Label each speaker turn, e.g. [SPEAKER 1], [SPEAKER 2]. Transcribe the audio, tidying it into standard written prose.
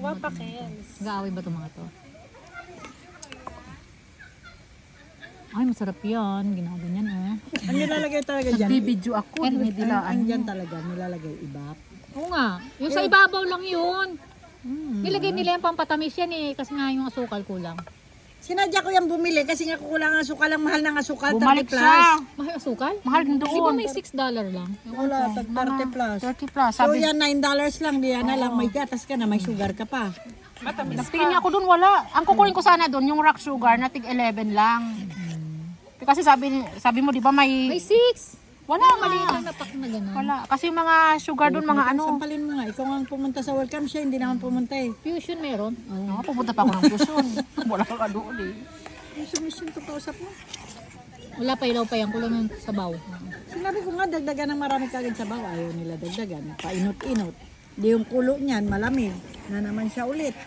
[SPEAKER 1] Gaaway ba itong mga to? Ay, masarap yan. Ginaganyan eh.
[SPEAKER 2] Ang nilalagay talaga dyan.
[SPEAKER 3] Nagbibidyo ako, dinidilaan.
[SPEAKER 2] Ang dyan talaga nilalagay ibap.
[SPEAKER 1] Oo nga. Yung sa ibabaw lang yun. Nilagay nila yung pampatamis yan eh. Kasi nga yung asukal kulang.
[SPEAKER 2] Sinadya ko yung bumili kasi nga kukulang ang asukal. Ang mahal ng asukal, 30
[SPEAKER 3] Bumalik
[SPEAKER 2] plus.
[SPEAKER 3] siya.
[SPEAKER 1] Mahal asukal?
[SPEAKER 3] Mahal din
[SPEAKER 1] Di ba
[SPEAKER 3] doon.
[SPEAKER 1] may $6 lang?
[SPEAKER 2] Wala, 30 plus.
[SPEAKER 3] 30 plus.
[SPEAKER 2] So
[SPEAKER 3] Sabi,
[SPEAKER 2] yan, $9 lang. Diyan na lang, may gatas ka na, may sugar ka pa.
[SPEAKER 3] tingin niya ako doon, wala. Ang kukunin ko sana doon, yung rock sugar na tig 11 lang. Kasi sabi mo, di ba may...
[SPEAKER 1] May 6!
[SPEAKER 3] Wala
[SPEAKER 1] Maliit
[SPEAKER 3] nga.
[SPEAKER 1] lang na pack na gano'n.
[SPEAKER 3] Wala. Kasi yung mga sugar doon, mga ano.
[SPEAKER 2] Sampalin mo nga, ikaw nga ang pumunta sa welcome siya, hindi naman pumunta eh.
[SPEAKER 1] Fusion meron.
[SPEAKER 3] Oo, pupunta pa ako ng Luzon. Wala ka doon eh.
[SPEAKER 2] Yung submission to kausap mo.
[SPEAKER 1] Wala pa ilaw pa yan. Kulang ng sabaw.
[SPEAKER 2] Sinabi ko nga, dagdagan ng marami kagad sa bawa. Ayaw nila dagdagan. Painot-inot. Di yung kulo niyan, malamig. Na naman siya ulit.